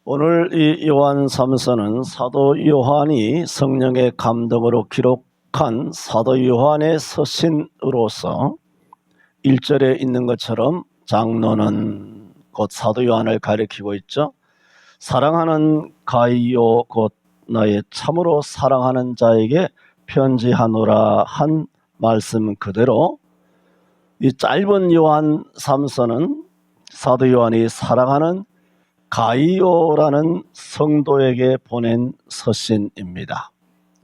오늘 이 요한 3서는 사도 요한이 성령의 감동으로 기록한 사도 요한의 서신으로서 1절에 있는 것처럼 장로는 곧 사도 요한을 가리키고 있죠. 사랑하는 가이오 곧 나의 참으로 사랑하는 자에게 편지하노라 한 말씀 그대로 이 짧은 요한 3서는 사도 요한이 사랑하는 가이오라는 성도에게 보낸 서신입니다.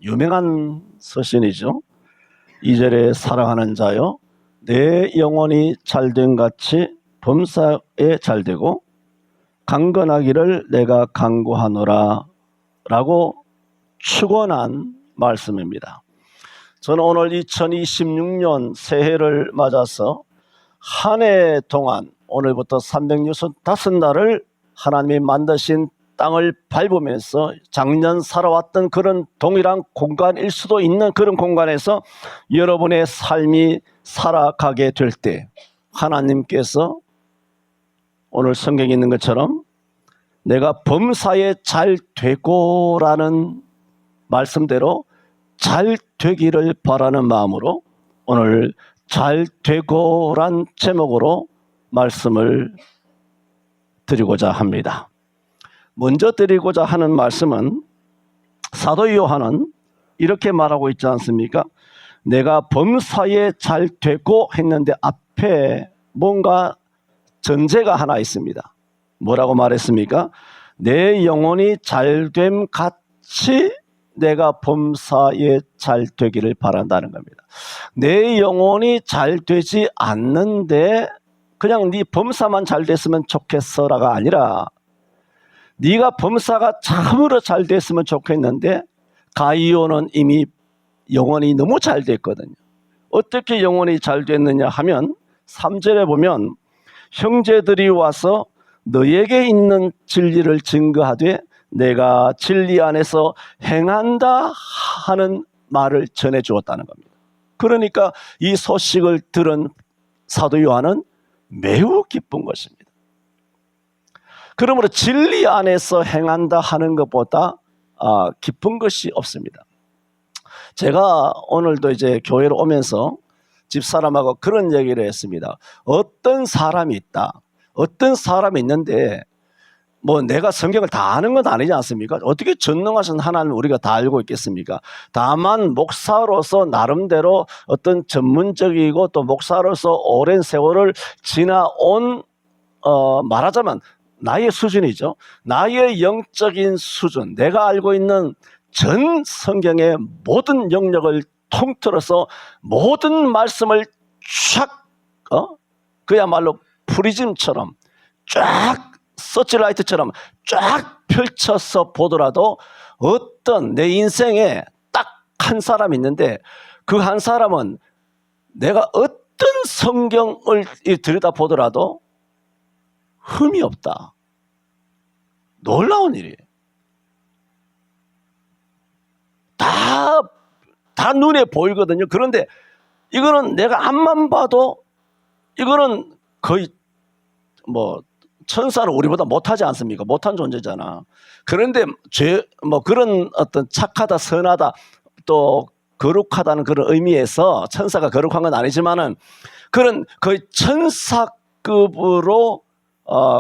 유명한 서신이죠. 2절에 사랑하는 자여 내 영혼이 잘된 같이 범사에 잘되고 강건하기를 내가 간구하노라 라고 축원한 말씀입니다. 저는 오늘 2026년 새해를 맞아서 한 해 동안 오늘부터 365날을 하나님이 만드신 땅을 밟으면서 작년 살아왔던 그런 동일한 공간일 수도 있는 그런 공간에서 여러분의 삶이 살아가게 될 때 하나님께서 오늘 성경에 있는 것처럼 내가 범사에 잘 되고라는 말씀대로 잘 되기를 바라는 마음으로 오늘 잘 되고란 제목으로 말씀을 드리고자 합니다. 먼저 드리고자 하는 말씀은 사도 요한은 이렇게 말하고 있지 않습니까? 내가 범사에 잘 되고 했는데 앞에 뭔가 전제가 하나 있습니다. 뭐라고 말했습니까? 내 영혼이 잘됨 같이 내가 범사에 잘 되기를 바란다는 겁니다. 내 영혼이 잘 되지 않는데 그냥 네 범사만 잘 됐으면 좋겠어라가 아니라 네가 범사가 참으로 잘 됐으면 좋겠는데 가이오는 이미 영혼이 너무 잘 됐거든요. 어떻게 영혼이 잘 됐느냐 하면 3절에 보면 형제들이 와서 너에게 있는 진리를 증거하되 내가 진리 안에서 행한다 하는 말을 전해주었다는 겁니다. 그러니까 이 소식을 들은 사도 요한은 매우 기쁜 것입니다. 그러므로 진리 안에서 행한다 하는 것보다 기쁜 것이 없습니다. 제가 오늘도 이제 교회로 오면서 집사람하고 그런 얘기를 했습니다. 어떤 사람이 있다. 어떤 사람이 있는데 뭐 내가 성경을 다 아는 건 아니지 않습니까? 어떻게 전능하신 하나님을 우리가 다 알고 있겠습니까? 다만 목사로서 나름대로 어떤 전문적이고 또 목사로서 오랜 세월을 지나온 말하자면 나의 수준이죠. 나의 영적인 수준, 내가 알고 있는 전 성경의 모든 영역을 통틀어서 모든 말씀을 쫙 그야말로 프리즘처럼 쫙 서치라이트처럼 쫙 펼쳐서 보더라도 어떤 내 인생에 딱 한 사람이 있는데 그 한 사람은 내가 어떤 성경을 들여다보더라도 흠이 없다. 놀라운 일이에요. 다 눈에 보이거든요. 그런데 이거는 내가 앞만 봐도 이거는 거의 뭐 천사는 우리보다 못하지 않습니까? 못한 존재잖아. 그런데 그런 어떤 착하다, 선하다, 또 거룩하다는 그런 의미에서 천사가 거룩한 건 아니지만은 그런 거의 천사급으로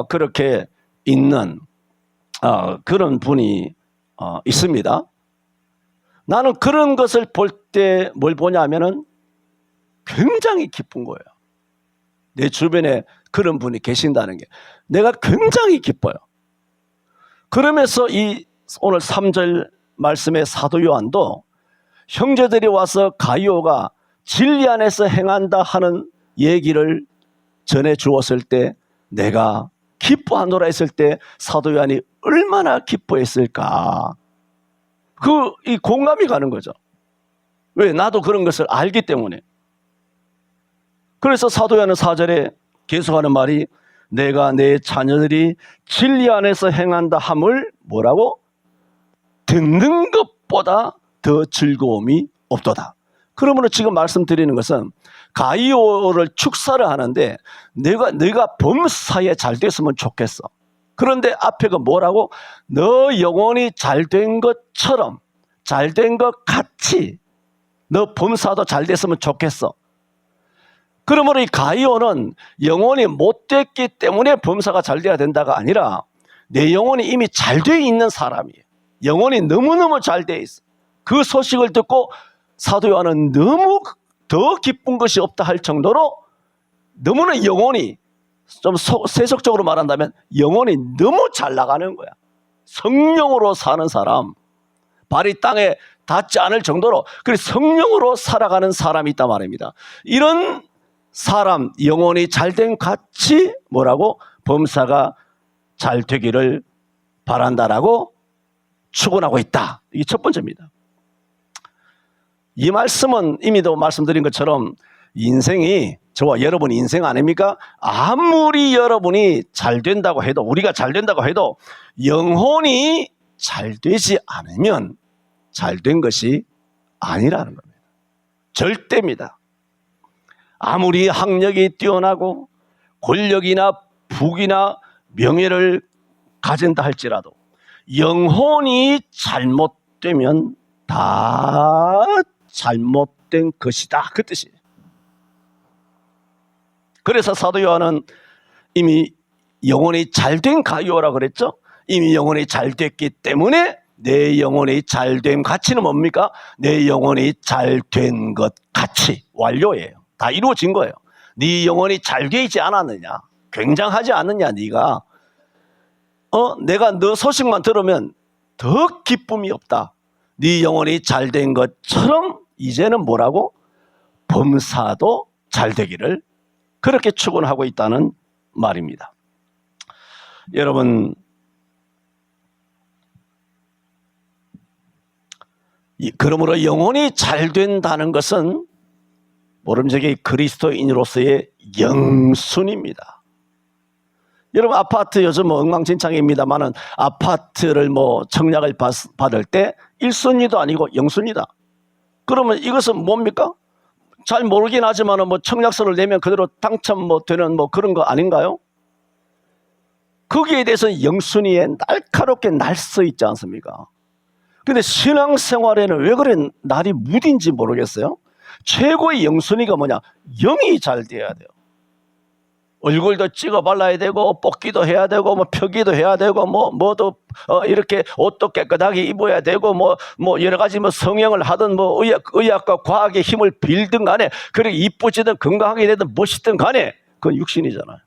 그렇게 있는 그런 분이 있습니다. 나는 그런 것을 볼 때 뭘 보냐면은 굉장히 기쁜 거예요. 내 주변에 그런 분이 계신다는 게 내가 굉장히 기뻐요. 그러면서 이 오늘 3절 말씀의 사도 요한도 형제들이 와서 가이오가 진리 안에서 행한다 하는 얘기를 전해 주었을 때 내가 기뻐하노라 했을 때 사도 요한이 얼마나 기뻐했을까. 이 공감이 가는 거죠. 왜? 나도 그런 것을 알기 때문에. 그래서 사도 요한은 4절에 계속하는 말이 내가 내 자녀들이 진리 안에서 행한다 함을 뭐라고? 듣는 것보다 더 즐거움이 없도다. 그러므로 지금 말씀드리는 것은 가이오를 축사를 하는데 내가 범사에 잘 됐으면 좋겠어. 그런데 앞에가 뭐라고? 너 영혼이 잘된 것처럼, 잘된 것 같이 너 범사도 잘 됐으면 좋겠어. 그러므로 이 가이오는 영혼이 못됐기 때문에 범사가 잘 돼야 된다가 아니라 내 영혼이 이미 잘 돼 있는 사람이에요. 영혼이 너무너무 잘 돼 있어. 그 소식을 듣고 사도 요한은 너무 더 기쁜 것이 없다 할 정도로 너무나 영혼이, 좀 세속적으로 말한다면 영혼이 너무 잘 나가는 거야. 성령으로 사는 사람, 발이 땅에 닿지 않을 정도로 성령으로 살아가는 사람이 있단 말입니다. 이런 사람, 영혼이 잘된 같이 뭐라고? 범사가 잘 되기를 바란다라고 축원하고 있다. 이게 첫 번째입니다. 이 말씀은 이미도 말씀드린 것처럼 인생이, 저와 여러분 인생 아닙니까? 아무리 여러분이 잘 된다고 해도, 우리가 잘 된다고 해도 영혼이 잘 되지 않으면 잘 된 것이 아니라는 겁니다. 절대입니다. 아무리 학력이 뛰어나고 권력이나 부귀나 명예를 가진다 할지라도 영혼이 잘못되면 다 잘못된 것이다, 그 뜻이에요. 그래서 사도 요한은 이미 영혼이 잘된 가이오라 그랬죠. 이미 영혼이 잘됐기 때문에 내 영혼이 잘된 가치는 뭡니까? 내 영혼이 잘된 것 가치, 완료예요. 다 이루어진 거예요. 네 영혼이 잘 돼 있지 않았느냐? 굉장하지 않느냐? 네가 내가 너 소식만 들으면 더 기쁨이 없다. 네 영혼이 잘 된 것처럼 이제는 뭐라고? 범사도 잘 되기를 그렇게 축원하고 있다는 말입니다. 여러분, 그러므로 영혼이 잘 된다는 것은 모름지기 그리스도인으로서의 영순입니다. 여러분, 아파트 요즘 엉망진창입니다만은 아파트를 청약을 받을 때 1순위도 아니고 0순위다. 그러면 이것은 뭡니까? 잘 모르긴 하지만은 청약서를 내면 그대로 당첨 되는 그런 거 아닌가요? 거기에 대해서 0순위에 날카롭게 날 써 있지 않습니까? 근데 신앙생활에는 왜 그래 날이 무딘지 모르겠어요. 최고의 0순위가 뭐냐? 영이 잘 돼야 돼요. 얼굴도 찍어 발라야 되고 뽑기도 해야 되고 표기도 해야 되고 뭐도 이렇게 옷도 깨끗하게 입어야 되고 여러 가지 성형을 하든 의학과 과학의 힘을 빌든 간에 그렇게 이쁘지든 건강하게 되든 멋있든 간에 그건 육신이잖아요.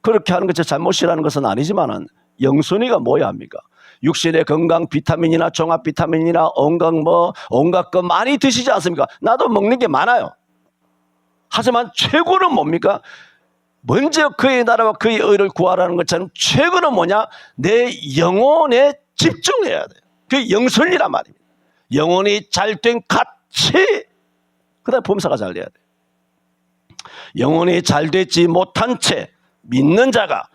그렇게 하는 것이 잘못이라는 것은 아니지만은 영순위가 뭐야 합니까? 육신의 건강, 비타민이나 종합 비타민이나 온갖 거 많이 드시지 않습니까? 나도 먹는 게 많아요. 하지만 최고는 뭡니까? 먼저 그의 나라와 그의 의를 구하라는 것처럼 최고는 뭐냐? 내 영혼에 집중해야 돼요. 그게 영순이란 말입니다. 영혼이 잘된 같이, 그 다음에 범사가 잘 돼야 돼요. 영혼이 잘 되지 못한 채 믿는 자가,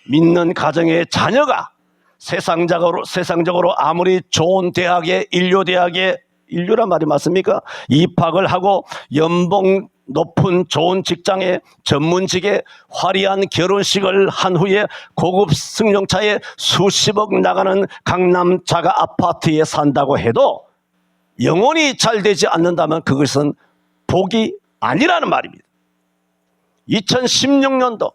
믿는 가정의 자녀가 세상적으로 아무리 좋은 대학에, 인류란 말이 맞습니까? 입학을 하고 연봉 높은 좋은 직장에, 전문직에, 화려한 결혼식을 한 후에 고급 승용차에 수십억 나가는 강남 자가 아파트에 산다고 해도 영혼이 잘 되지 않는다면 그것은 복이 아니라는 말입니다. 2016년도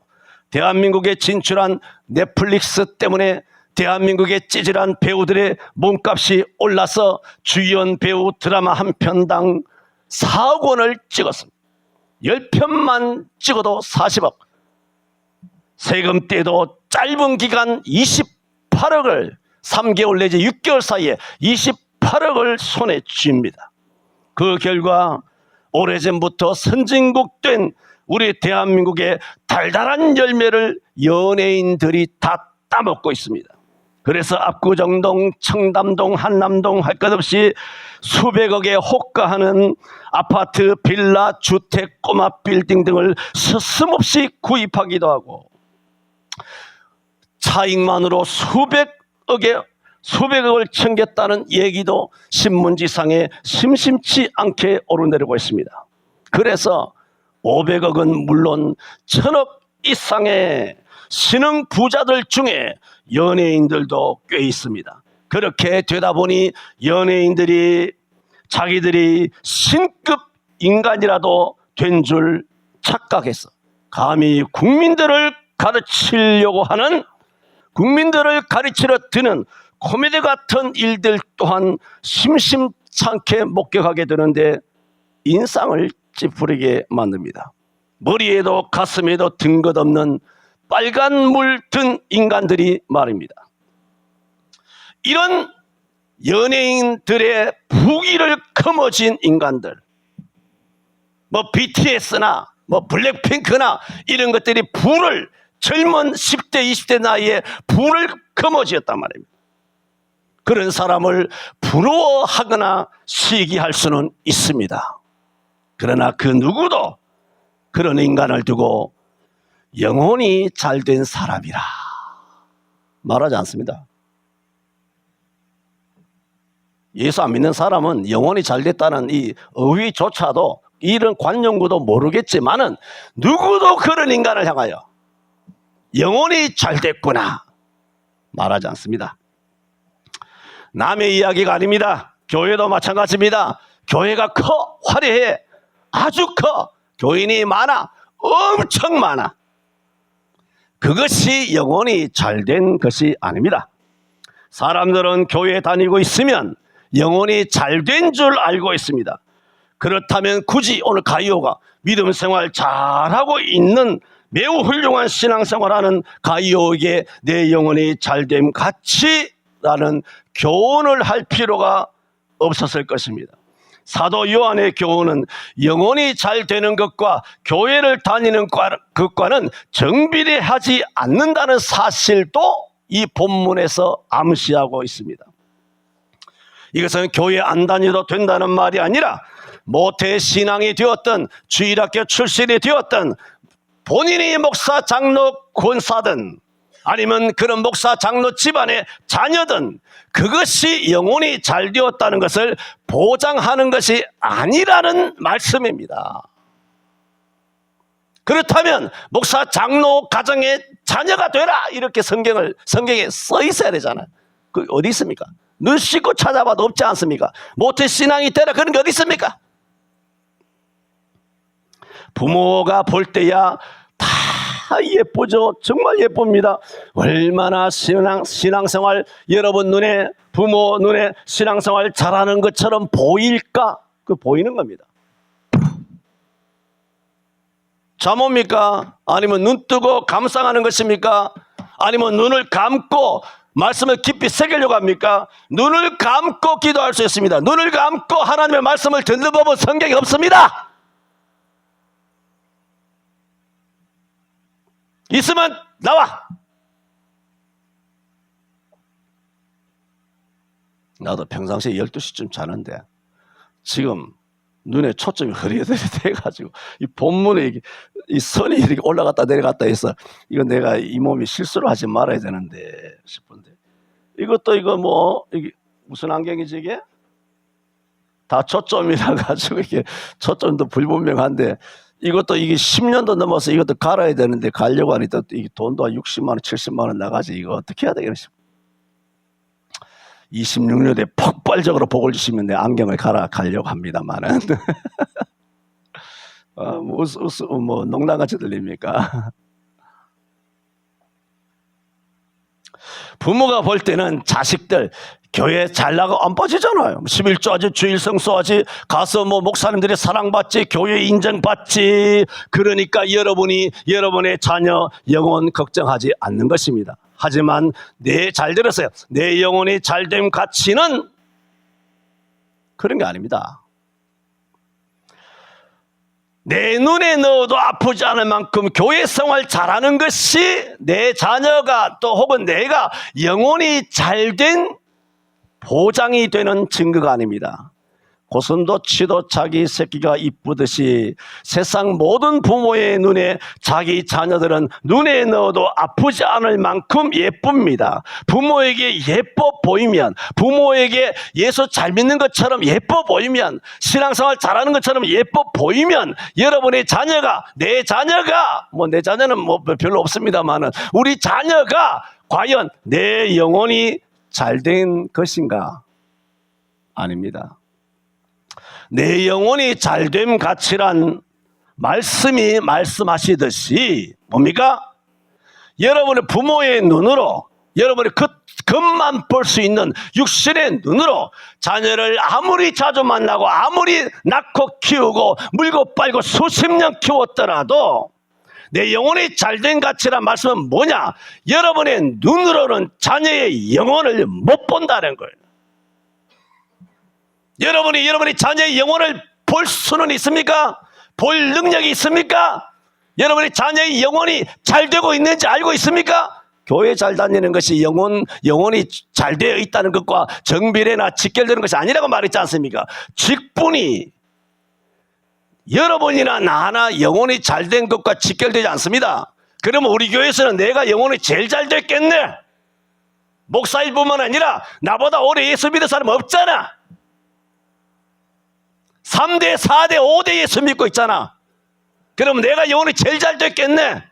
대한민국에 진출한 넷플릭스 때문에 대한민국의 찌질한 배우들의 몸값이 올라서 주연 배우 드라마 한 편당 4억 원을 찍었습니다. 10편만 찍어도 40억. 세금 떼도 짧은 기간 28억을 3개월 내지 6개월 사이에 28억을 손에 쥡니다. 그 결과 오래전부터 선진국된 우리 대한민국의 달달한 열매를 연예인들이 다 따먹고 있습니다. 그래서 압구정동, 청담동, 한남동 할 것 없이 수백억에 호가하는 아파트, 빌라, 주택, 꼬마 빌딩 등을 서슴없이 구입하기도 하고 차익만으로 수백억을 챙겼다는 얘기도 신문지상에 심심치 않게 오르내리고 있습니다. 그래서 500억은 물론 1000억 이상의 신흥 부자들 중에 연예인들도 꽤 있습니다. 그렇게 되다 보니 연예인들이 자기들이 신급 인간이라도 된 줄 착각했어. 감히 국민들을 가르치려고 하는, 국민들을 가르치려 드는 코미디 같은 일들 또한 심심찮게 목격하게 되는데 인상을 찌푸리게 만듭니다. 머리에도 가슴에도 든 것 없는 빨간 물 든 인간들이 말입니다. 이런 연예인들의 부귀를 거머쥔 인간들, 뭐 BTS나 뭐 블랙핑크나 이런 것들이 부를, 젊은 10대 20대 나이에 부를 거머쥐었단 말입니다. 그런 사람을 부러워하거나 시기할 수는 있습니다. 그러나 그 누구도 그런 인간을 두고 영혼이 잘된 사람이라 말하지 않습니다. 예수 안 믿는 사람은 영혼이 잘됐다는 이 어휘조차도, 이런 관용구도 모르겠지만은 누구도 그런 인간을 향하여 영혼이 잘됐구나 말하지 않습니다. 남의 이야기가 아닙니다. 교회도 마찬가지입니다. 교회가 커, 화려해, 아주 커, 교인이 많아, 엄청 많아. 그것이 영혼이 잘된 것이 아닙니다. 사람들은 교회에 다니고 있으면 영혼이 잘된 줄 알고 있습니다. 그렇다면 굳이 오늘 가이오가 믿음 생활 잘하고 있는 매우 훌륭한 신앙생활하는 가이오에게 내 영혼이 잘됨 같이라는 교훈을 할 필요가 없었을 것입니다. 사도 요한의 교훈은 영혼이 잘 되는 것과 교회를 다니는 것과는 정비례하지 않는다는 사실도 이 본문에서 암시하고 있습니다. 이것은 교회 안 다녀도 된다는 말이 아니라 모태 신앙이 되었던, 주일학교 출신이 되었던, 본인이 목사, 장로, 권사든 아니면 그런 목사, 장로 집안의 자녀든 그것이 영혼이 잘 되었다는 것을 보장하는 것이 아니라는 말씀입니다. 그렇다면 목사, 장로 가정의 자녀가 되라 이렇게 성경에 써 있어야 되잖아요. 그 어디 있습니까? 눈 씻고 찾아봐도 없지 않습니까? 모태 신앙이 되라 그런 게 어디 있습니까? 부모가 볼 때야 다 예쁘죠. 정말 예쁩니다. 얼마나 신앙생활, 여러분 눈에, 부모 눈에 신앙생활 잘하는 것처럼 보일까? 그 보이는 겁니다. 잠 옵니까? 아니면 눈 뜨고 감상하는 것입니까? 아니면 눈을 감고 말씀을 깊이 새기려고 합니까? 눈을 감고 기도할 수 있습니다. 눈을 감고 하나님의 말씀을 듣는 법은 성경에 없습니다. 있으면 나와. 나도 평상시에 12시쯤 자는데 지금 눈에 초점이 흐릿흐릿 해가지고 이 본문에 이 선이 이렇게 올라갔다 내려갔다 해서 이거 내가 이 몸이 실수를 하지 말아야 되는데 싶은데, 이것도 이거 뭐 이게 무슨 안경이지 이게? 다 초점이라 가지고 이게 초점도 불분명한데, 이것도 이게 10년도 넘어서 이것도 갈아야 되는데 가려고 하니까 이게 돈도 한 60만 원, 70만 원 나가지. 이거 어떻게 해야 되겠어? 26년에 폭발적으로 복을 주시면 내 안경을 가려고 합니다만은 뭐 농담같이 들립니까? 부모가 볼 때는 자식들 교회 잘 나가고 안 빠지잖아요. 11조하지, 주일성수하지, 가서 뭐 목사님들이 사랑받지, 교회 인정받지. 그러니까 여러분의 자녀 영혼 걱정하지 않는 것입니다. 하지만 잘 들었어요. 내 영혼이 잘됨 가치는 그런 게 아닙니다. 내 눈에 넣어도 아프지 않을 만큼 교회 생활 잘하는 것이 내 자녀가 또 혹은 내가 영혼이 잘된 보장이 되는 증거가 아닙니다. 고슴도 치도 자기 새끼가 이쁘듯이 세상 모든 부모의 눈에 자기 자녀들은 눈에 넣어도 아프지 않을 만큼 예쁩니다. 부모에게 예뻐 보이면, 부모에게 예수 잘 믿는 것처럼 예뻐 보이면, 신앙생활 잘하는 것처럼 예뻐 보이면 여러분의 자녀가, 내 자녀가, 내 자녀는 별로 없습니다만은 우리 자녀가 과연 내 영혼이 잘된 것인가? 아닙니다. 내 영혼이 잘됨 가치란 말씀이 말씀하시듯이 뭡니까? 여러분의 부모의 눈으로, 여러분의 겉만 볼 수 있는 육신의 눈으로 자녀를 아무리 자주 만나고 아무리 낳고 키우고 물고 빨고 수십 년 키웠더라도 내 영혼이 잘된 가치란 말씀은 뭐냐? 여러분의 눈으로는 자녀의 영혼을 못 본다는 거예요. 여러분이 자녀의 영혼을 볼 수는 있습니까? 볼 능력이 있습니까? 여러분이 자녀의 영혼이 잘 되고 있는지 알고 있습니까? 교회 잘 다니는 것이 영혼이 잘 되어 있다는 것과 정비례나 직결되는 것이 아니라고 말했지 않습니까? 직분이 여러분이나 나나 영혼이 잘 된 것과 직결되지 않습니다. 그러면 우리 교회에서는 내가 영혼이 제일 잘 됐겠네. 목사일 뿐만 아니라 나보다 오래 예수 믿는 사람 없잖아. 3대, 4대, 5대 예수 믿고 있잖아. 그럼 내가 영혼이 제일 잘 됐겠네.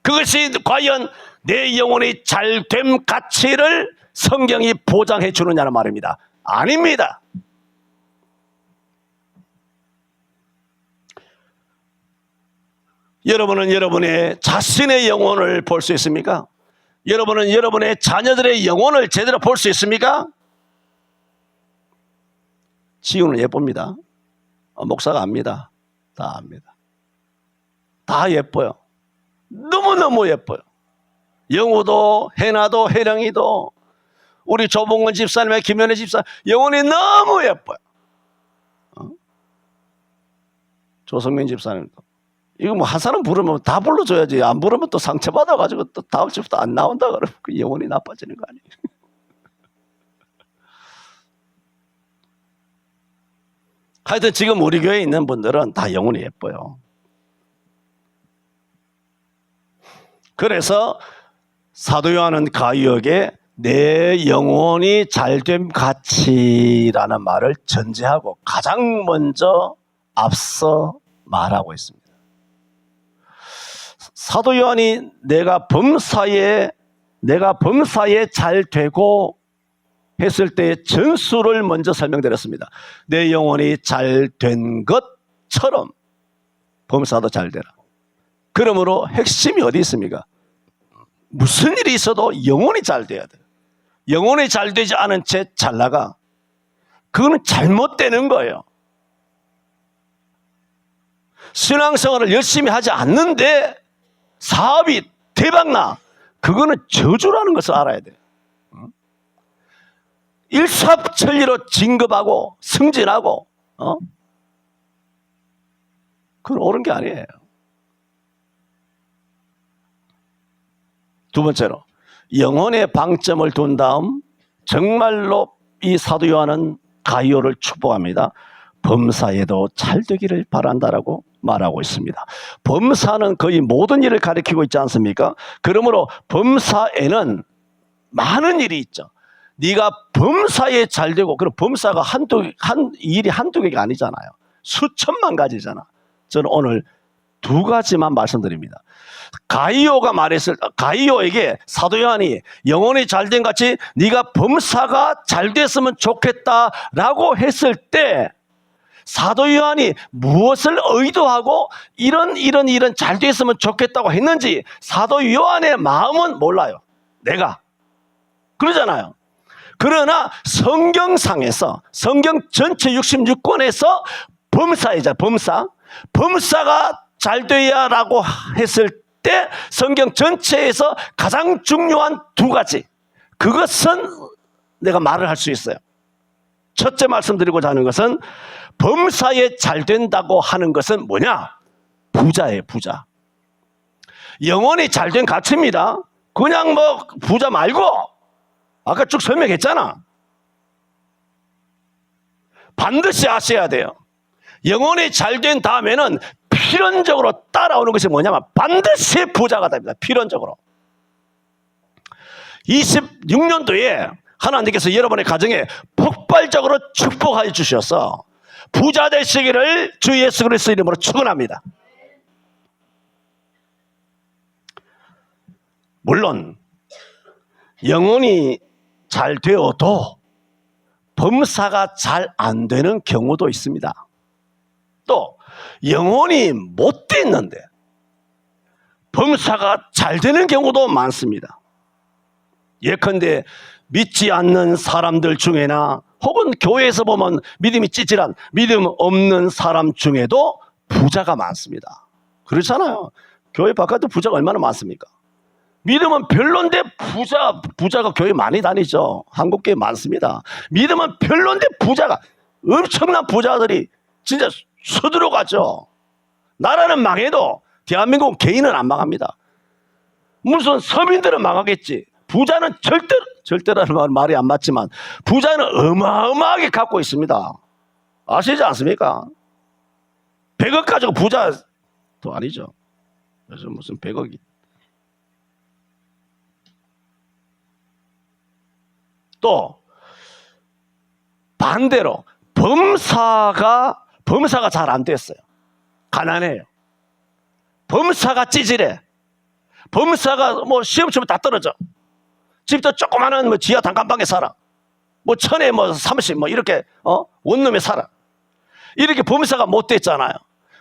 그것이 과연 내 영혼이 잘됨 가치를 성경이 보장해 주느냐는 말입니다. 아닙니다. 여러분은 여러분의 자신의 영혼을 볼 수 있습니까? 여러분은 여러분의 자녀들의 영혼을 제대로 볼 수 있습니까? 지우는 예쁩니다. 목사가 압니다. 다 압니다. 다 예뻐요. 너무너무 예뻐요. 영우도, 해나도, 혜령이도, 우리 조봉근 집사님의 김현애 집사, 영혼이 너무 예뻐요. 조성민 집사님도. 이거 한 사람 부르면 다 불러줘야지. 안 부르면 또 상처받아가지고 또 다음 주부터 안 나온다 그러면 그 영혼이 나빠지는 거 아니에요. 하여튼 지금 우리 교회에 있는 분들은 다 영혼이 예뻐요. 그래서 사도 요한은 가이오에게 내 영혼이 잘됨 가치라는 말을 전제하고 가장 먼저 앞서 말하고 있습니다. 사도 요한이 내가 범사에 잘 되고 했을 때의 전수를 먼저 설명드렸습니다. 내 영혼이 잘 된 것처럼 범사도 잘 되라. 그러므로 핵심이 어디 있습니까? 무슨 일이 있어도 영혼이 잘 돼야 돼요. 영혼이 잘 되지 않은 채 잘 나가. 그거는 잘못되는 거예요. 신앙생활을 열심히 하지 않는데 사업이 대박나. 그거는 저주라는 것을 알아야 돼요. 일사천리로 진급하고 승진하고 그건 옳은 게 아니에요. 두 번째로 영혼의 방점을 둔 다음 정말로 이 사도 요한은 가이오를 축복합니다. 범사에도 잘 되기를 바란다라고 말하고 있습니다. 범사는 거의 모든 일을 가리키고 있지 않습니까? 그러므로 범사에는 많은 일이 있죠. 네가 범사에 잘 되고, 그럼 범사가 일이 한두 개가 아니잖아요. 수천만 가지잖아. 저는 오늘 두 가지만 말씀드립니다. 가이오에게 사도 요한이 영혼이 잘된 같이 네가 범사가 잘 됐으면 좋겠다라고 했을 때 사도 요한이 무엇을 의도하고 이런 잘 됐으면 좋겠다고 했는지 사도 요한의 마음은 몰라요. 내가 그러잖아요. 그러나 성경상에서 성경 전체 66권에서 범사가 잘 돼야라고 했을 때 성경 전체에서 가장 중요한 두 가지, 그것은 내가 말을 할 수 있어요. 첫째 말씀드리고자 하는 것은 범사에 잘 된다고 하는 것은 뭐냐? 부자예요. 부자. 영혼이 잘 된 가치입니다. 그냥 부자 말고 아까 쭉 설명했잖아. 반드시 아셔야 돼요. 영혼이 잘된 다음에는 필연적으로 따라오는 것이 뭐냐면 반드시 부자가 됩니다. 필연적으로. 26년도에 하나님께서 여러분의 가정에 폭발적으로 축복하여 주셔서 부자 되시기를 주 예수 그리스도 이름으로 축원합니다. 물론 영혼이 잘 되어도 범사가 잘 안 되는 경우도 있습니다. 또 영혼이 못 됐는데 범사가 잘 되는 경우도 많습니다. 예컨대 믿지 않는 사람들 중에나 혹은 교회에서 보면 믿음이 찌질한 믿음 없는 사람 중에도 부자가 많습니다. 그렇잖아요. 교회 바깥에 부자가 얼마나 많습니까? 믿음은 별론데 부자가 교회 많이 다니죠. 한국교회 많습니다. 믿음은 별론데 부자가 엄청난 부자들이 진짜 서들어가죠. 나라는 망해도 대한민국 개인은 안 망합니다. 무슨 서민들은 망하겠지. 부자는 절대라는 말이 안 맞지만 부자는 어마어마하게 갖고 있습니다. 아시지 않습니까? 100억 가지고 부자도 아니죠. 그래서 무슨 100억이. 또 반대로 범사가 잘 안 됐어요. 가난해요. 범사가 찌질해. 범사가 뭐 시험 치면 다 떨어져. 집도 조그마한 뭐 지하 단칸방에 살아. 뭐 천에 뭐 30 뭐 이렇게 원룸에 살아. 이렇게 범사가 못 됐잖아요.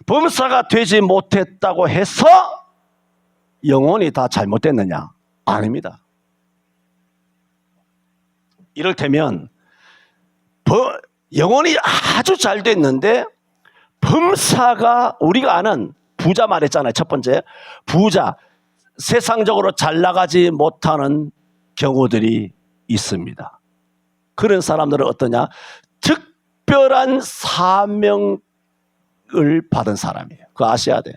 범사가 되지 못했다고 해서 영혼이 다 잘못됐느냐? 아닙니다. 이를테면 영혼이 아주 잘 됐는데 범사가 우리가 아는 부자 말했잖아요. 첫 번째 부자, 세상적으로 잘 나가지 못하는 경우들이 있습니다. 그런 사람들은 어떠냐? 특별한 사명을 받은 사람이에요. 그거 아셔야 돼요.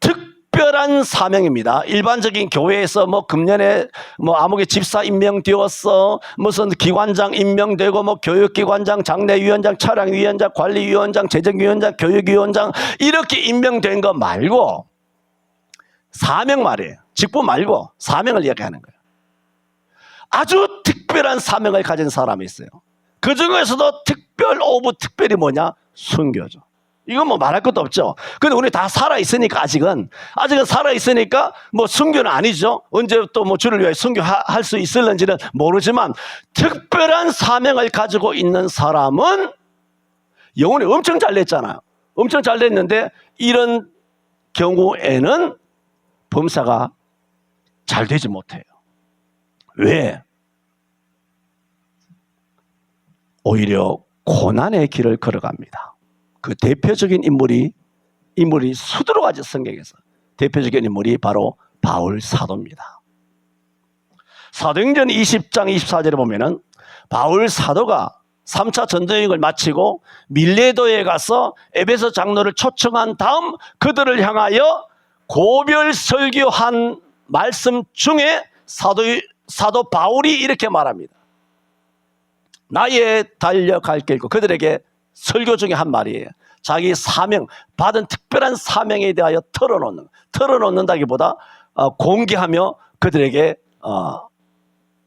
특별한 사명입니다. 일반적인 교회에서 뭐 금년에 뭐 아무개 집사 임명되었어, 무슨 기관장 임명되고 뭐 교육기관장, 장례위원장, 차량위원장, 관리위원장, 재정위원장, 교육위원장 이렇게 임명된 거 말고 사명 말이에요. 직분 말고 사명을 이야기하는 거예요. 아주 특별한 사명을 가진 사람이 있어요. 그 중에서도 특별 오브 특별이 뭐냐? 순교죠. 이건 뭐 말할 것도 없죠. 근데 우리 다 살아있으니까 아직은 살아있으니까 뭐 순교는 아니죠. 언제 또 뭐 주를 위해 순교할 수 있을는지는 모르지만 특별한 사명을 가지고 있는 사람은 영혼이 엄청 잘 됐잖아요. 엄청 잘 됐는데 이런 경우에는 범사가 잘 되지 못해요. 왜? 오히려 고난의 길을 걸어갑니다. 그 대표적인 인물이 수두룩하죠. 성경에서 대표적인 인물이 바로 바울 사도입니다. 사도행전 20장 24절에 보면은 바울 사도가 3차 전도여행을 마치고 밀레도에 가서 에베소 장로를 초청한 다음 그들을 향하여 고별 설교한 말씀 중에 사도 바울이 이렇게 말합니다. 나의 달려갈 길고 그들에게 설교 중에 한 말이에요. 자기 사명, 받은 특별한 사명에 대하여 털어놓는다기보다 공개하며 그들에게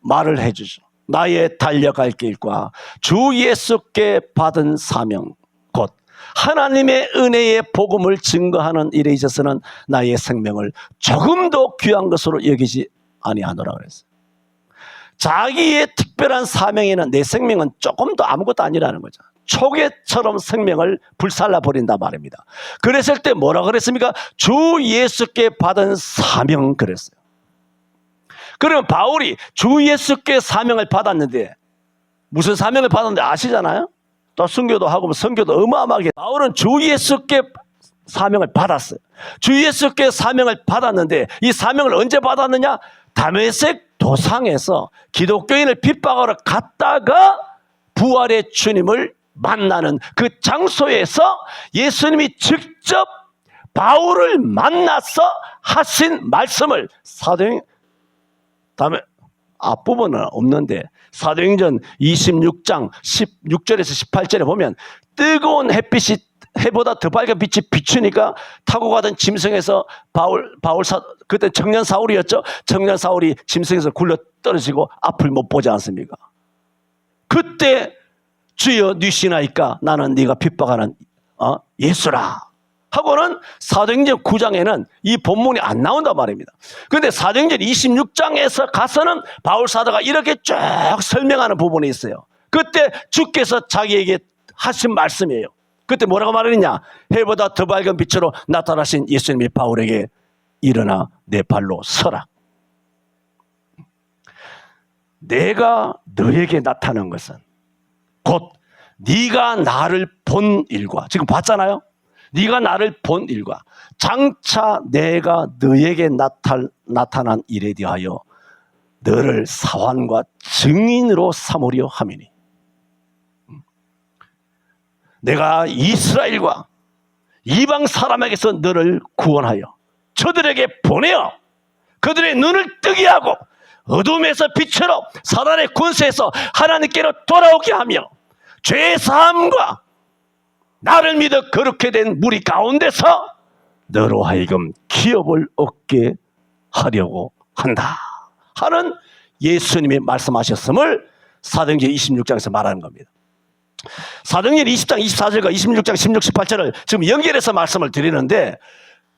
말을 해주죠. 나의 달려갈 길과 주 예수께 받은 사명 곧 하나님의 은혜의 복음을 증거하는 일에 있어서는 나의 생명을 조금도 귀한 것으로 여기지 아니하노라 그랬어요. 자기의 특별한 사명에는 내 생명은 조금도 아무것도 아니라는 거죠. 초계처럼 생명을 불살라 버린단 말입니다. 그랬을 때 뭐라 그랬습니까? 주 예수께 받은 사명 그랬어요. 그러면 바울이 주 예수께 사명을 받았는데 무슨 사명을 받았는데 아시잖아요? 또 순교도 하고 선교도 어마어마하게. 바울은 주 예수께 사명을 받았어요. 주 예수께 사명을 받았는데 이 사명을 언제 받았느냐? 다메섹 도상에서 기독교인을 핍박하러 갔다가 부활의 주님을 만나는 그 장소에서 예수님이 직접 바울을 만나서 하신 말씀을 앞부분은 없는데 사도행전 26장 16절에서 18절에 보면 뜨거운 햇빛이 해보다 더 밝은 빛이 비추니까 타고 가던 짐승에서 그때 청년 사울이었죠. 청년 사울이 짐승에서 굴러 떨어지고 앞을 못 보지 않습니까? 그때 주여 뉘시나이까 나는 네가 핍박하는 예수라 하고는 사도행전 9장에는 이 본문이 안 나온단 말입니다. 그런데 사도행전 26장에서 가서는 바울 사도가 이렇게 쭉 설명하는 부분이 있어요. 그때 주께서 자기에게 하신 말씀이에요. 그때 뭐라고 말했냐? 해보다 더 밝은 빛으로 나타나신 예수님이 바울에게 일어나 내 발로 서라. 내가 너에게 나타난 것은 곧 네가 나를 본 일과, 지금 봤잖아요. 네가 나를 본 일과 장차 내가 너에게 나타난 일에 대하여 너를 사환과 증인으로 삼으려 함이니 내가 이스라엘과 이방 사람에게서 너를 구원하여 저들에게 보내어 그들의 눈을 뜨게 하고 어둠에서 빛으로 사단의 권세에서 하나님께로 돌아오게 하며 죄의 사함과 나를 믿어 거룩게 된 무리 가운데서 너로 하여금 기업을 얻게 하려고 한다 하는 예수님이 말씀하셨음을 사도행전 26장에서 말하는 겁니다. 사도행전 20장 24절과 26장 16, 18절을 지금 연결해서 말씀을 드리는데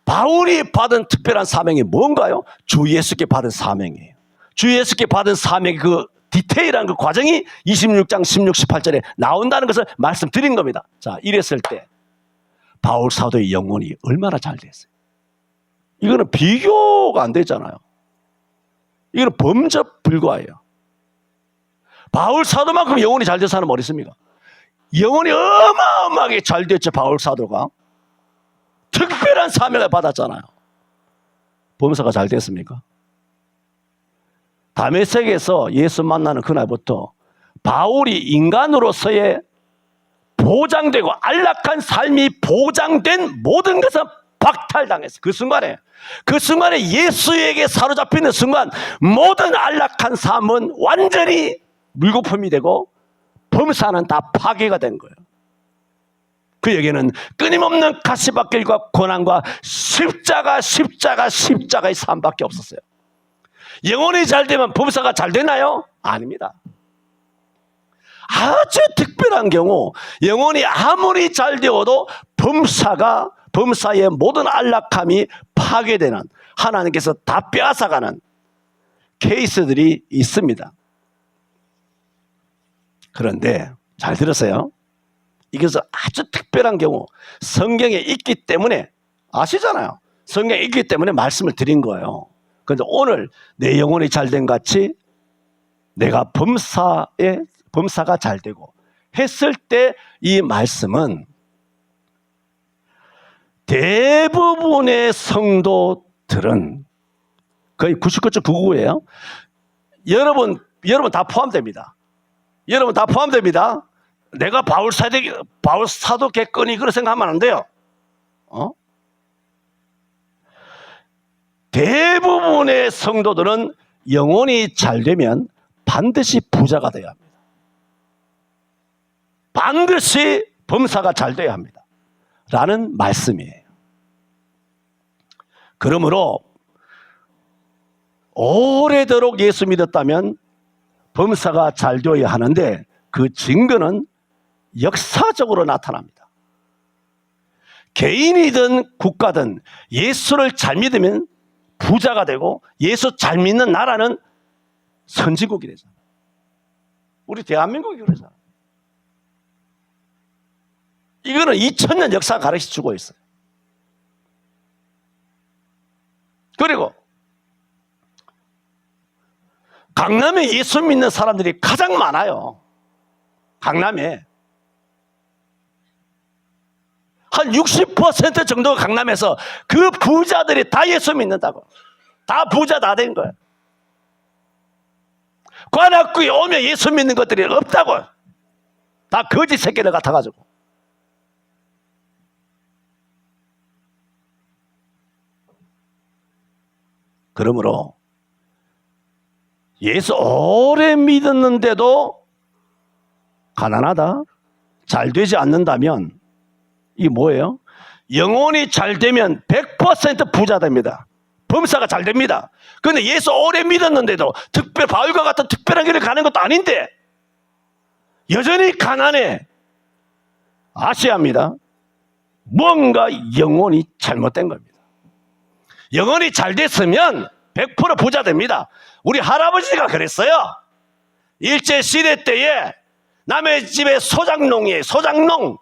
바울이 받은 특별한 사명이 뭔가요? 주 예수께 받은 사명이에요. 주 예수께 받은 사명의 그 디테일한 그 과정이 26장 16, 18절에 나온다는 것을 말씀드린 겁니다. 자, 이랬을 때 바울 사도의 영혼이 얼마나 잘 됐어요. 이거는 비교가 안 되잖아요. 이거는 범접 불과해요. 바울 사도만큼 영혼이 잘 된 사람은 어디 있습니까? 영혼이 어마어마하게 잘 됐죠. 바울 사도가 특별한 사명을 받았잖아요. 범사가 잘 됐습니까? 다메섹에서 예수 만나는 그날부터 바울이 인간으로서의 보장되고 안락한 삶이 보장된 모든 것은 박탈당했어요. 그 순간에 예수에게 사로잡히는 순간 모든 안락한 삶은 완전히 물거품이 되고 범사는 다 파괴가 된 거예요. 그에게는 끊임없는 가시밭길과 고난과 십자가의 삶밖에 없었어요. 영혼이 잘 되면 범사가 잘 되나요? 아닙니다. 아주 특별한 경우 영혼이 아무리 잘 되어도 범사의 모든 안락함이 파괴되는, 하나님께서 다 빼앗아가는 케이스들이 있습니다. 그런데 잘 들으세요. 이것은 아주 특별한 경우 성경에 있기 때문에, 아시잖아요. 성경에 있기 때문에 말씀을 드린 거예요. 그런데 오늘 내 영혼이 잘된 같이 내가 범사가 잘 되고 했을 때 이 말씀은 대부분의 성도들은 거의 99.99예요. 여러분 다 포함됩니다. 여러분 다 포함됩니다. 내가 바울 사도겠거니 그런 생각하면 안 돼요. 대부분의 성도들은 영혼이 잘 되면 반드시 부자가 되어야 합니다. 반드시 범사가 잘 되어야 합니다. 라는 말씀이에요. 그러므로 오래도록 예수 믿었다면 범사가 잘 되어야 하는데 그 증거는 역사적으로 나타납니다. 개인이든 국가든 예수를 잘 믿으면 부자가 되고 예수 잘 믿는 나라는 선진국이 되잖아요. 우리 대한민국이 그러잖아요. 이거는 2000년 역사가 가르쳐주고 있어요. 그리고 강남에 예수 믿는 사람들이 가장 많아요. 강남에 한 60% 정도가 강남에서 그 부자들이 다 예수 믿는다고. 다 부자 다 된 거예요. 관악구에 오면 예수 믿는 것들이 없다고. 다 거짓 새끼들 같아가지고. 그러므로 예수 오래 믿었는데도 가난하다, 잘 되지 않는다면 이게 뭐예요? 영혼이 잘 되면 100% 부자 됩니다. 범사가 잘 됩니다. 그런데 예수 오래 믿었는데도 바울과 같은 특별한 길을 가는 것도 아닌데 여전히 가난해. 아시아입니다. 뭔가 영혼이 잘못된 겁니다. 영혼이 잘 됐으면 100% 부자 됩니다. 우리 할아버지가 그랬어요. 일제시대 때에 남의 집에 소장농이에요. 소장농.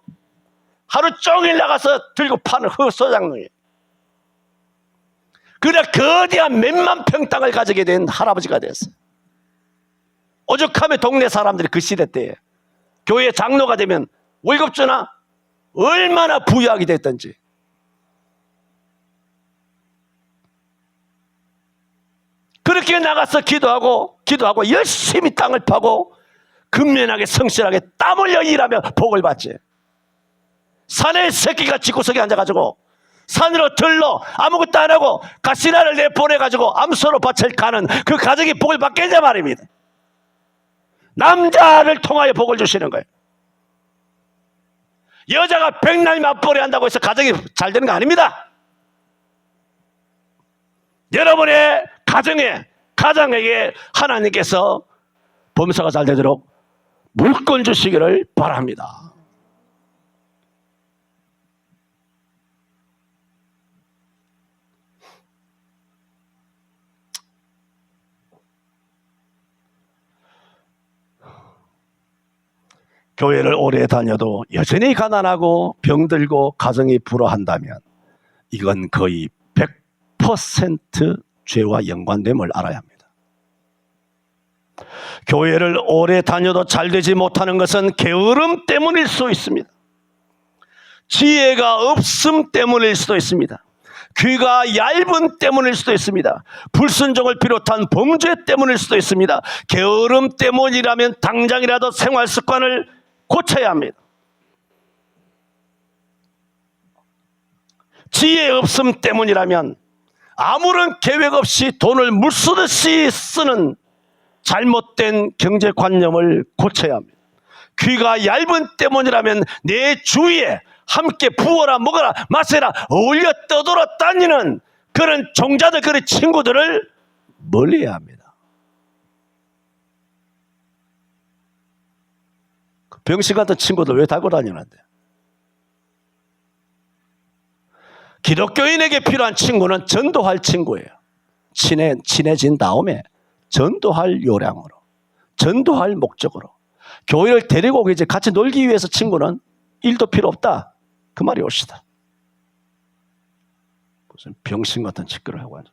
하루 종일 나가서 들고 파는 그 소장농이에요. 그래 거대한 몇만 평 땅을 가지게 된 할아버지가 됐어요. 오죽하면 동네 사람들이 그 시대 때에 교회 장로가 되면 월급 주나? 얼마나 부유하게 됐던지. 그렇게 나가서 기도하고 열심히 땅을 파고 근면하게 성실하게 땀 흘려 일하며 복을 받지. 산에 새끼가 집구석에 앉아가지고 산으로 들러 아무것도 안 하고 가시나를 내보내가지고 암소로 밭을 가는 그 가정이 복을 받겠냐 말입니다. 남자를 통하여 복을 주시는 거예요. 여자가 백날 맞벌이 한다고 해서 가정이 잘 되는 거 아닙니다. 여러분의 가정에게 하나님께서 범사가 잘 되도록 물건 주시기를 바랍니다. 교회를 오래 다녀도 여전히 가난하고 병들고 가정이 불화한다면 이건 거의 100% 죄와 연관됨을 알아야 합니다. 교회를 오래 다녀도 잘 되지 못하는 것은 게으름 때문일 수 있습니다. 지혜가 없음 때문일 수도 있습니다. 귀가 얇은 때문일 수도 있습니다. 불순종을 비롯한 범죄 때문일 수도 있습니다. 게으름 때문이라면 당장이라도 생활 습관을 고쳐야 합니다. 지혜 없음 때문이라면 아무런 계획 없이 돈을 물쓰듯이 쓰는 잘못된 경제관념을 고쳐야 합니다. 귀가 얇은 때문이라면 내 주위에 함께 부어라 먹어라 마셔라 어울려 떠돌아 다니는 그런 종자들, 그런 친구들을 멀리해야 합니다. 병신 같은 친구들 왜 달고 다니는데? 기독교인에게 필요한 친구는 전도할 친구예요. 친해진 다음에 전도할 요량으로, 전도할 목적으로. 교회를 데리고 이제 같이 놀기 위해서 친구는 일도 필요 없다. 그 말이 옳시다. 무슨 병신 같은 짓거리를 하고 앉아.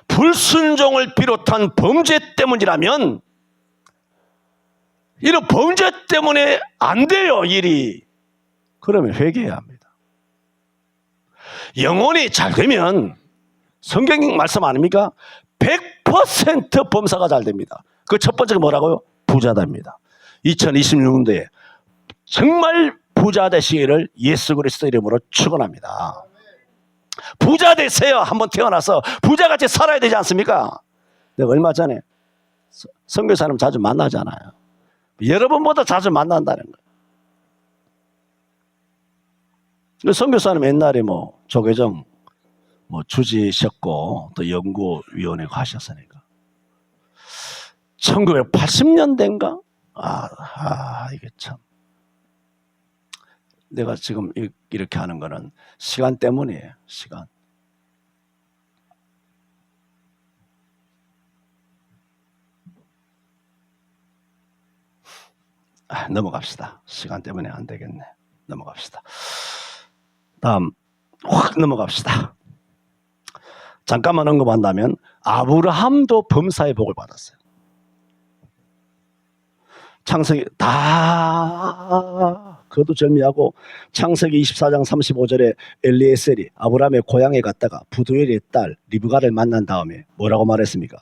불순종을 비롯한 범죄 때문이라면 이런 범죄 때문에 안 돼요, 일이. 그러면 회개해야 합니다. 영혼이 잘 되면 성경 말씀 아닙니까? 100% 범사가 잘 됩니다. 그 첫 번째가 뭐라고요? 부자 됩니다. 2026년도에 정말 부자 되시기를 예수 그리스도 이름으로 축원합니다. 부자 되세요. 한번 태어나서 부자같이 살아야 되지 않습니까? 내가 얼마 전에 선교사님 자주 만나잖아요. 여러분보다 자주 만난다는 거예요. 선교사님 옛날에 조계종 주지셨고 또 연구위원회 하셨으니까 1980년대인가? 이게 참 내가 지금 이렇게 하는 거는 시간 때문이에요. 시간. 넘어갑시다. 시간 때문에 안 되겠네. 넘어갑시다. 다음 확 넘어갑시다. 잠깐만 언급한다면 아브라함도 범사의 복을 받았어요. 창세기 다 그것도 절미하고 창세기 24장 35절에 엘리에셀이 아브라함의 고향에 갔다가 부두엘의 딸 리브가를 만난 다음에 뭐라고 말했습니까?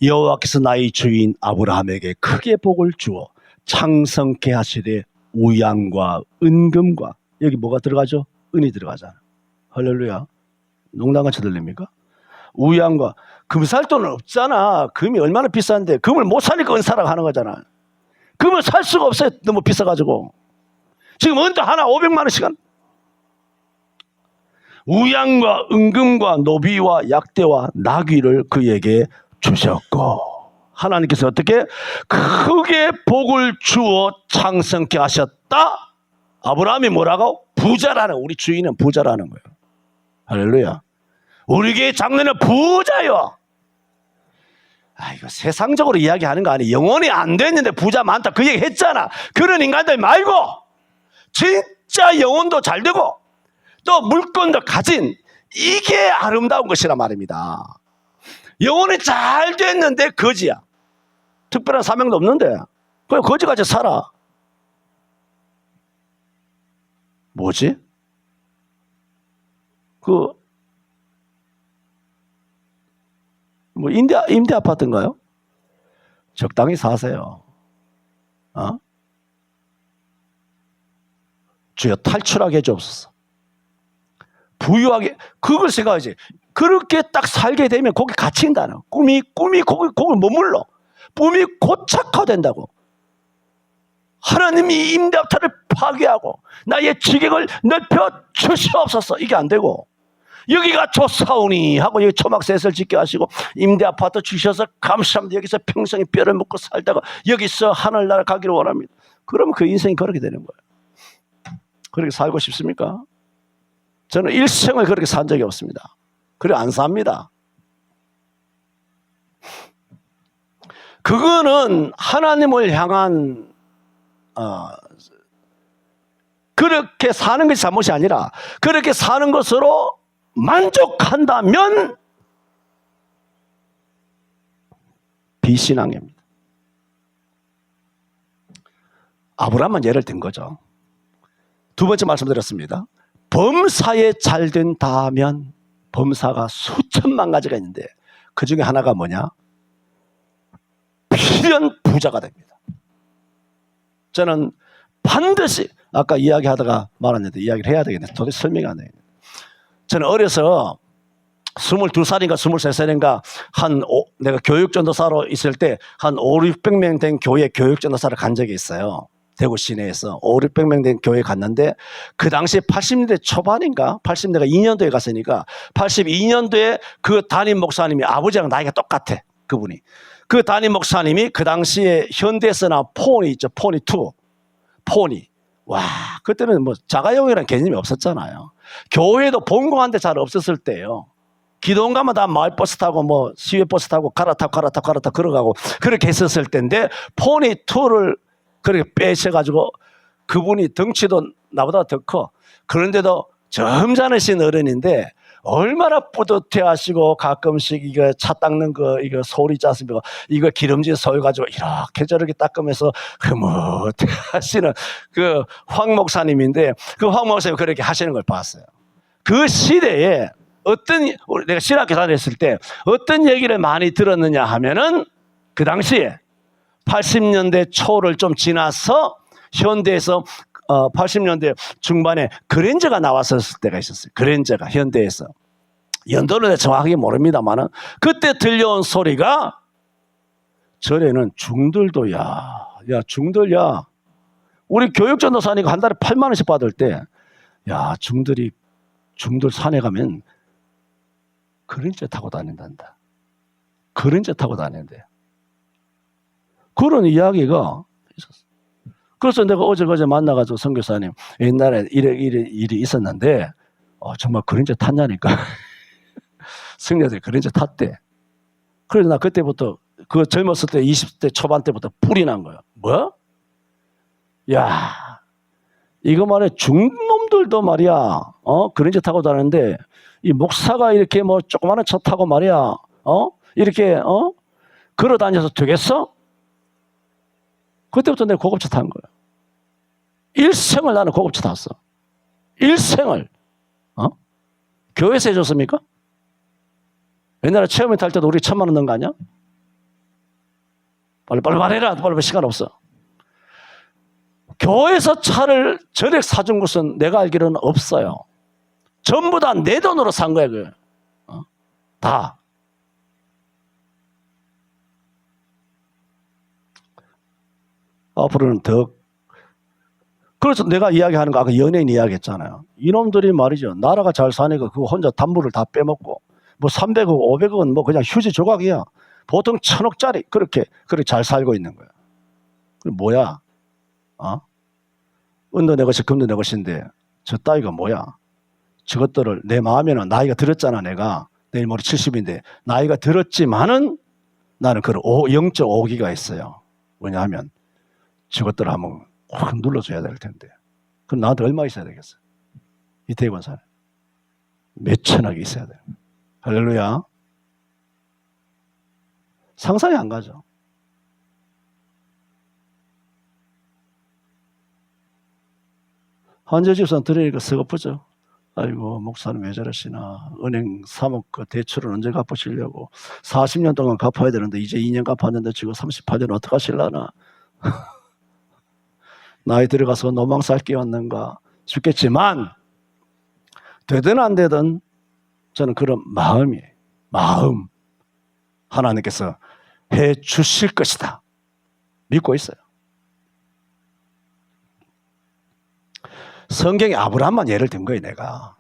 여호와께서 나의 주인 아브라함에게 크게 복을 주어 창성케 하시되 우양과 은금과, 여기 뭐가 들어가죠? 은이 들어가잖아. 할렐루야. 농담같이 들립니까? 우양과 금 살 돈은 없잖아. 금이 얼마나 비싼데. 금을 못 사니까 은사라고 하는 거잖아. 금을 살 수가 없어요. 너무 비싸가지고. 지금 은도 하나 500만 원씩 한. 우양과 은금과 노비와 약대와 나귀를 그에게 주셨고, 하나님께서 어떻게 크게 복을 주어 창성케 하셨다. 아브라함이 뭐라고? 부자라는, 우리 주인은 부자라는 거예요. 할렐루야. 우리 교회 장로는 부자요. 이거 세상적으로 이야기하는 거 아니에요. 영혼이 안 됐는데 부자 많다 그 얘기 했잖아. 그런 인간들 말고 진짜 영혼도 잘 되고 또 물건도 가진, 이게 아름다운 것이란 말입니다. 영혼이 잘 됐는데 거지야. 특별한 사명도 없는데 그냥 거지같이 살아. 뭐지? 임대 아파트인가요? 적당히 사세요. 주여 탈출하게 해주옵소서. 부유하게, 그걸 생각하지. 그렇게 딱 살게 되면 거기 갇힌다는. 꿈이 거기 머물러. 꿈이 고착화된다고. 하나님이 임대 아파트를 파괴하고 나의 지경을 넓혀 주시옵소서. 이게 안 되고, 여기가 좋사오니 하고 여기 초막셋을 짓게 하시고 임대 아파트 주셔서 감사합니다. 여기서 평생에 뼈를 먹고 살다가 여기서 하늘나라 가기를 원합니다. 그러면 그 인생이 그렇게 되는 거예요. 그렇게 살고 싶습니까? 저는 일생을 그렇게 산 적이 없습니다. 그래 안 삽니다. 그거는 하나님을 향한 그렇게 사는 것이 잘못이 아니라 그렇게 사는 것으로 만족한다면 비신앙입니다. 아브라함은 예를 든 거죠. 두 번째 말씀드렸습니다. 범사에 잘 된다면, 범사가 수천만 가지가 있는데 그 중에 하나가 뭐냐? 필연 부자가 됩니다. 저는 반드시, 아까 이야기하다가 말았는데 이야기를 해야 되겠네. 도대체 설명이 안 되겠네. 저는 어려서 22살인가 23살인가 내가 교육전도사로 있을 때 한 500~600명 된 교회 교육전도사를 간 적이 있어요. 대구 시내에서 500~600명 된 교회 갔는데 그 당시 80년대 초반인가 80년대가 2년도에 갔으니까 82년도에 그 담임 목사님이, 아버지랑 나이가 똑같아. 그분이. 그 담임 목사님이 그 당시에 현대에서 나온 폰이 있죠. 폰이2. 폰이. 와, 그때는 뭐 자가용이라는 개념이 없었잖아요. 교회도 본공한테 잘 없었을 때예요. 기도원 가면 다 마을버스 타고 뭐 시외버스 타고 갈아타고 걸어가고 그렇게 했었을 때인데, 폰이2를 그렇게 빼셔가지고, 그분이 덩치도 나보다 더 커. 그런데도 점잖으신 어른인데 얼마나 뿌듯해 하시고, 가끔씩 이거 차 닦는 거 이거 소리 짰으면 이거 기름진 소유 가지고 이렇게 저렇게 닦으면서 흐뭇해 하시는 그 황 목사님인데, 그 황 목사님이 그렇게 하시는 걸 봤어요. 그 시대에 내가 신학교 다녔을 때 어떤 얘기를 많이 들었느냐 하면은, 그 당시에 80년대 초를 좀 지나서 현대에서 80년대 중반에 그랜저가 나왔었을 때가 있었어요. 그랜저가 현대에서. 연도는 정확하게 모릅니다만은 그때 들려온 소리가, 절에는 중들도 중들 우리 교육전도사니까 한 달에 8만 원씩 받을 때, 중들 산에 가면 그랜저 타고 다닌단다. 그랜저 타고 다닌대. 그런 이야기가 있었어. 그래서 내가 어제 만나가지고 선교사님, 옛날에 이래 일이 있었는데 정말 그랜저 탔냐니까. 승려들이 그랜저 탔대. 그래서 나 그때부터, 그 젊었을 때 20대 초반 때부터 불이 난 거야. 뭐? 이거 말이야, 중놈들도 말이야, 그랜저 타고 다니는데 이 목사가 이렇게 뭐 조그마한 차 타고 말이야, 이렇게 걸어 다녀서 되겠어? 그때부터 내가 고급차 탄 거야. 일생을 나는 고급차 탔어. 일생을. 교회에서 해줬습니까? 옛날에 체험회 탈 때도 우리 1,000만 원 넣은 거 아니야? 빨리 말해라. 빨리 시간 없어. 교회에서 차를 전액 사준 곳은 내가 알기로는 없어요. 전부 다 내 돈으로 산 거야, 다. 앞으로는 더. 그래서 내가 이야기하는 거 아까 연예인 이야기했잖아요. 이놈들이 말이죠. 나라가 잘 사니까 그거 혼자 담보를 다 빼먹고 뭐 300억, 500억은 뭐 그냥 휴지 조각이야. 보통 1000억짜리 그렇게 잘 살고 있는 거야. 뭐야? 은도 내 것이 금도 내 것인데 저 따위가 뭐야? 저것들을 내 마음에는 나이가 들었잖아. 내가 내일 모레 70인데 나이가 들었지만은 나는 그런 0.5기가 있어요. 왜냐하면 저것들을 한번 확 눌러줘야 될 텐데. 그럼 나한테 얼마 있어야 되겠어? 이태희 사는 몇천억이 있어야 돼. 할렐루야. 상상이 안 가죠. 한재 집사는 들으니까 서글프죠. 아이고 목사님 왜 저러시나. 은행 3억 그 대출은 언제 갚으시려고. 40년 동안 갚아야 되는데 이제 2년 갚았는데 지금 38년 어떡하실라나. 나이 들어가서 노망살 끼웠는가 싶겠지만 되든 안 되든 저는 그런 마음 하나님께서 해 주실 것이다 믿고 있어요. 성경에 아브라함만 예를 든 거예요. 내가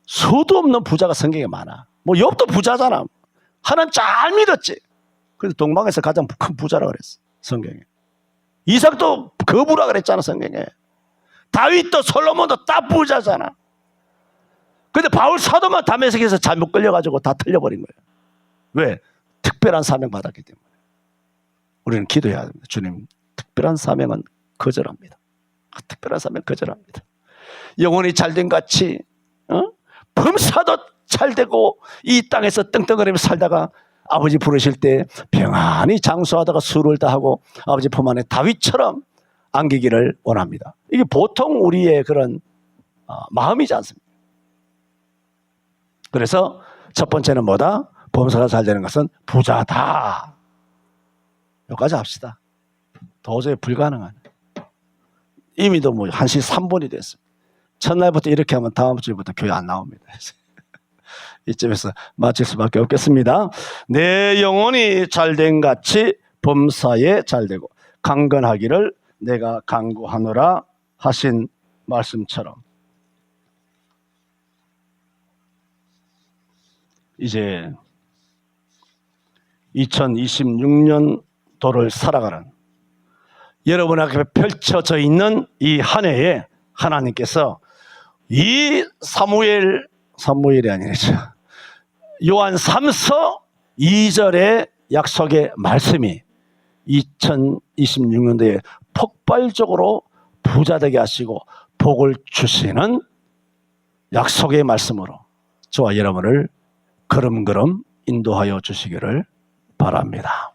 수도 없는 부자가 성경에 많아. 뭐 욥도 부자잖아. 하나님 잘 믿었지. 그래서 동방에서 가장 큰 부자라고 그랬어 성경에. 이삭도 거부라 그랬잖아 성경에. 다윗도 솔로몬도 다 부자잖아. 근데 바울 사도만 다메섹에서 잘못 걸려가지고 다 틀려버린 거예요. 왜? 특별한 사명 받았기 때문에. 우리는 기도해야 됩니다. 주님, 특별한 사명은 거절합니다. 특별한 사명 거절합니다. 영혼이 잘된 같이 범사도 잘되고 이 땅에서 떵떵거리며 살다가 아버지 부르실 때 평안히 장수하다가 수를 다하고 아버지 품 안에 다윗처럼 안기기를 원합니다. 이게 보통 우리의 그런 마음이지 않습니까? 그래서 첫 번째는 뭐다? 범사가 잘 되는 것은 부자다. 여기까지 합시다. 도저히 불가능한. 이미도 뭐 1시 3분이 됐습니다. 첫날부터 이렇게 하면 다음 주부터 교회 안 나옵니다. 이쯤에서 마칠 수밖에 없겠습니다. 내 영혼이 잘된 같이 범사에 잘되고 강건하기를 내가 간구하노라 하신 말씀처럼 이제 2026년도를 살아가는 여러분 앞에 펼쳐져 있는 이 한 해에 하나님께서 이 사무엘이 아니죠. 요한 3서 2절의 약속의 말씀이 2026년도에 폭발적으로 부자되게 하시고 복을 주시는 약속의 말씀으로 저와 여러분을 걸음걸음 인도하여 주시기를 바랍니다.